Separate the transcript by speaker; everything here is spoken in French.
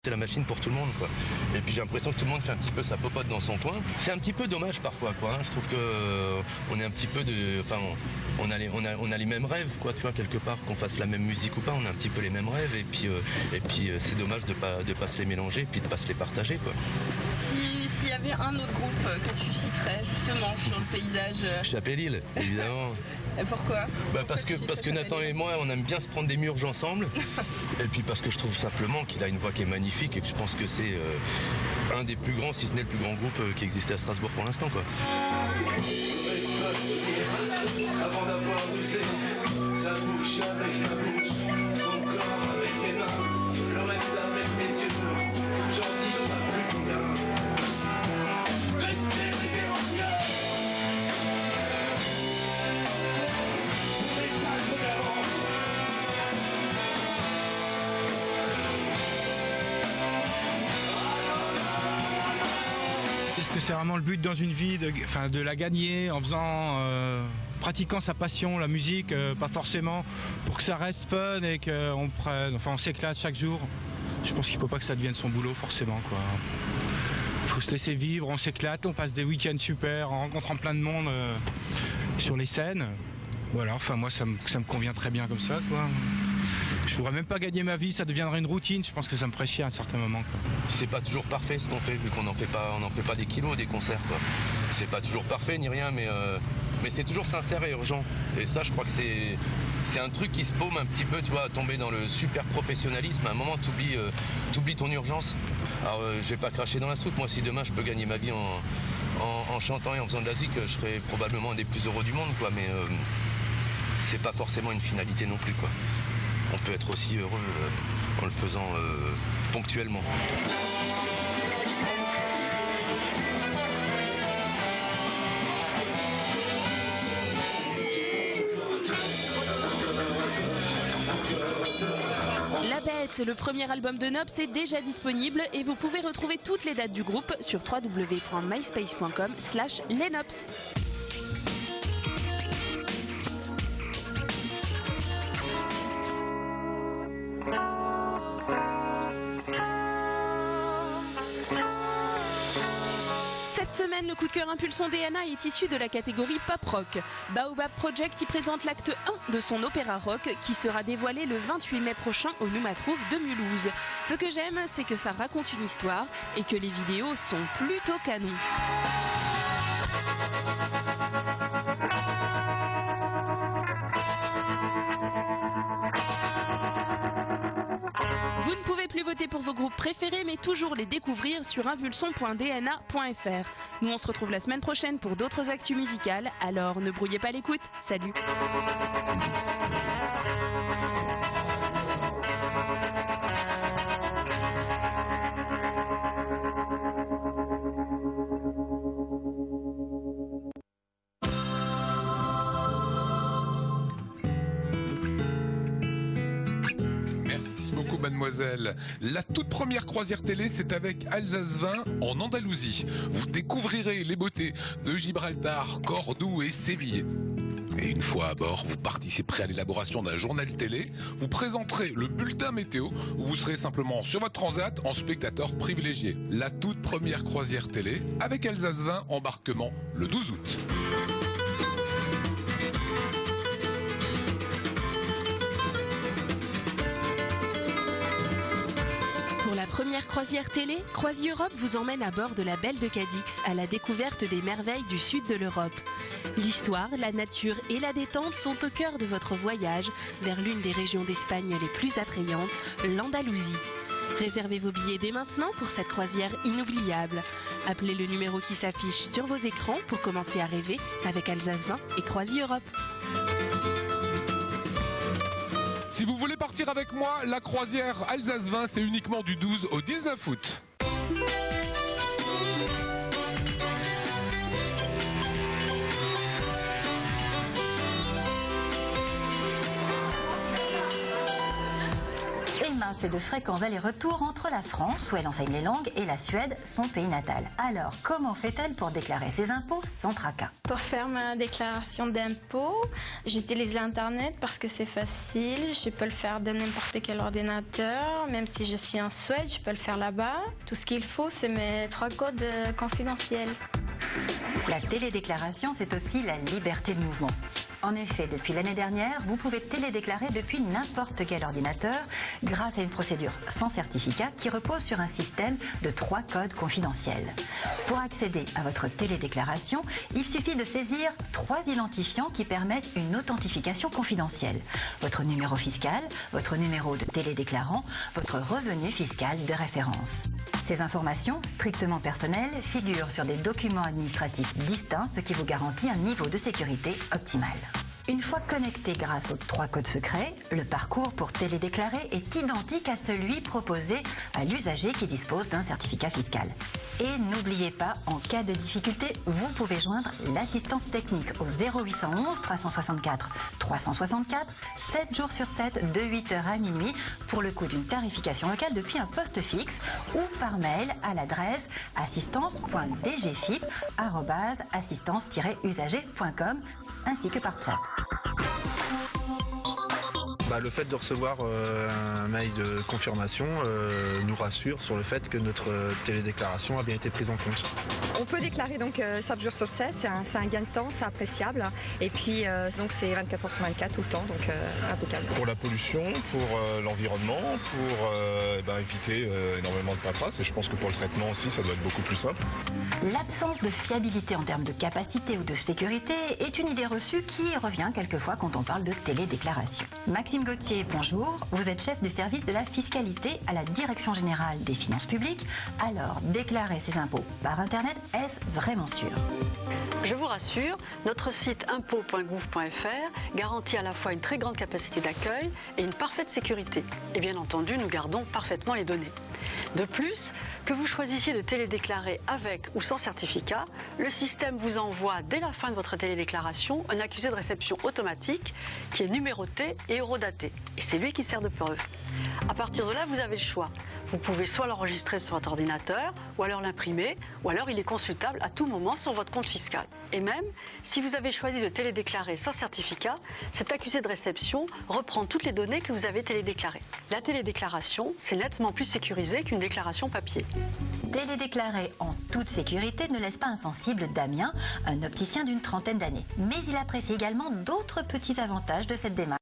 Speaker 1: la machine pour tout le monde, quoi. Et puis j'ai l'impression que tout le monde fait un petit peu sa popote dans son coin. C'est un petit peu dommage parfois, quoi. Hein. Je trouve que on est un petit peu on a les mêmes rêves, quoi, tu vois, quelque part, qu'on fasse la même musique ou pas, on a un petit peu les mêmes rêves, et puis c'est dommage de pas se les mélanger, et puis de pas se les partager, quoi.
Speaker 2: S'il y avait un autre groupe que tu citerais justement sur le paysage.
Speaker 1: Chapelle-Île, évidemment.
Speaker 2: Et pourquoi?
Speaker 1: Parce que Nathan et moi, on aime bien se prendre des murges ensemble, et puis parce que je trouve simplement qu'il a une voix qui est magnifique, et que je pense que c'est un des plus grands, si ce n'est le plus grand groupe qui existait à Strasbourg pour l'instant, quoi.
Speaker 3: Avant d'avoir bougé, sa bouche avec ma bouche, son corps avec mes mains, le reste avec mes yeux, j'en dis pas plus rien. Restez révérencieux.
Speaker 4: Est-ce que c'est vraiment le but dans une vie de la gagner en faisant, pratiquant sa passion, la musique, pas forcément pour que ça reste fun et on s'éclate chaque jour. Je pense qu'il faut pas que ça devienne son boulot forcément, quoi. Il faut se laisser vivre, on s'éclate, on passe des week-ends super en rencontrant plein de monde sur les scènes. Voilà, enfin moi ça me convient très bien comme ça, quoi. Je voudrais même pas gagner ma vie, ça deviendrait une routine, je pense que ça me ferait chier à un certain moment, quoi.
Speaker 1: C'est pas toujours parfait ce qu'on fait, vu qu'on n'en fait pas des kilos des concerts, quoi. C'est pas toujours parfait ni rien, mais c'est toujours sincère et urgent. Et ça, je crois que c'est un truc qui se paume un petit peu, tu vois, à tomber dans le super professionnalisme. À un moment, t'oublies ton urgence. Alors, je vais pas cracher dans la soupe. Moi, si demain je peux gagner ma vie en chantant et en faisant de la zik, je serai probablement un des plus heureux du monde, quoi. Mais c'est pas forcément une finalité non plus, quoi. On peut être aussi heureux en le faisant ponctuellement.
Speaker 2: La Bête, le premier album de Nobs, est déjà disponible et vous pouvez retrouver toutes les dates du groupe sur www.myspace.com/lesnobs. Cette semaine, le coup de cœur Impulsion DNA est issu de la catégorie pop rock. Baobab Project y présente l'acte 1 de son opéra rock qui sera dévoilé le 28 mai prochain au Noumatrouf de Mulhouse. Ce que j'aime, c'est que ça raconte une histoire et que les vidéos sont plutôt canons. Vous ne pouvez plus voter pour vos groupes préférés, mais toujours les découvrir sur impulsion.dna.fr. Nous, on se retrouve la semaine prochaine pour d'autres actus musicales, alors ne brouillez pas l'écoute. Salut!
Speaker 5: Mademoiselle. La toute première croisière télé, c'est avec Alsace 20 en Andalousie. Vous découvrirez les beautés de Gibraltar, Cordoue et Séville. Et une fois à bord, vous participerez à l'élaboration d'un journal télé, vous présenterez le bulletin météo, où vous serez simplement sur votre transat en spectateur privilégié. La toute première croisière télé avec Alsace 20, embarquement le 12 août.
Speaker 2: Pour la première croisière télé, CroisiEurope vous emmène à bord de la Belle de Cadix à la découverte des merveilles du sud de l'Europe. L'histoire, la nature et la détente sont au cœur de votre voyage vers l'une des régions d'Espagne les plus attrayantes, l'Andalousie. Réservez vos billets dès maintenant pour cette croisière inoubliable. Appelez le numéro qui s'affiche sur vos écrans pour commencer à rêver avec Alsace 20 et CroisiEurope.
Speaker 5: Si vous voulez partir avec moi, la croisière Alsace 20, c'est uniquement du 12 au 19 août.
Speaker 6: Emma fait de fréquents allers-retours entre la France, où elle enseigne les langues, et la Suède, son pays natal. Alors, comment fait-elle pour déclarer ses impôts sans tracas?
Speaker 7: Pour faire ma déclaration d'impôt, j'utilise l'Internet parce que c'est facile. Je peux le faire de n'importe quel ordinateur. Même si je suis en Suède, je peux le faire là-bas. Tout ce qu'il faut, c'est mes 3 codes confidentiels.
Speaker 6: La télédéclaration, c'est aussi la liberté de mouvement. En effet, depuis l'année dernière, vous pouvez télédéclarer depuis n'importe quel ordinateur grâce à une procédure sans certificat qui repose sur un système de 3 codes confidentiels. Pour accéder à votre télédéclaration, il suffit de saisir 3 identifiants qui permettent une authentification confidentielle. Votre numéro fiscal, votre numéro de télédéclarant, votre revenu fiscal de référence. Ces informations, strictement personnelles, figurent sur des documents administratifs distincts, ce qui vous garantit un niveau de sécurité optimal. Une fois connecté grâce aux 3 codes secrets, le parcours pour télédéclarer est identique à celui proposé à l'usager qui dispose d'un certificat fiscal. Et n'oubliez pas, en cas de difficulté, vous pouvez joindre l'assistance technique au 0811 364 364, 7 jours sur 7, de 8h à minuit, pour le coût d'une tarification locale depuis un poste fixe, ou par mail à l'adresse assistance.dgfip@assistance-usager.com, ainsi que par chat.
Speaker 8: Le fait de recevoir un mail de confirmation nous rassure sur le fait que notre télédéclaration a bien été prise en compte.
Speaker 9: On peut déclarer donc 7 jours sur 7, c'est un gain de temps, c'est appréciable. Et puis donc c'est 24 heures sur 24 tout le temps, donc impeccable.
Speaker 10: Pour la pollution, pour l'environnement, pour éviter énormément de paperasse. Et je pense que pour le traitement aussi, ça doit être beaucoup plus simple.
Speaker 6: L'absence de fiabilité en termes de capacité ou de sécurité est une idée reçue qui revient quelquefois quand on parle de télédéclaration. Maxime Gauthier, bonjour. Vous êtes chef du service de la fiscalité à la Direction générale des finances publiques. Alors, déclarer ses impôts par Internet, est-ce vraiment sûr?
Speaker 11: Je vous rassure, notre site impôts.gouv.fr garantit à la fois une très grande capacité d'accueil et une parfaite sécurité. Et bien entendu, nous gardons parfaitement les données. De plus, que vous choisissiez de télédéclarer avec ou sans certificat, le système vous envoie dès la fin de votre télédéclaration un accusé de réception automatique qui est numéroté et eurodaté. Et c'est lui qui sert de preuve. À partir de là, vous avez le choix. Vous pouvez soit l'enregistrer sur votre ordinateur, ou alors l'imprimer, ou alors il est consultable à tout moment sur votre compte fiscal. Et même, si vous avez choisi de télédéclarer sans certificat, cet accusé de réception reprend toutes les données que vous avez télédéclarées. La télédéclaration, c'est nettement plus sécurisé qu'une déclaration papier.
Speaker 6: Télédéclarer en toute sécurité ne laisse pas insensible Damien, un opticien d'une 30aine d'années. Mais il apprécie également d'autres petits avantages de cette démarche.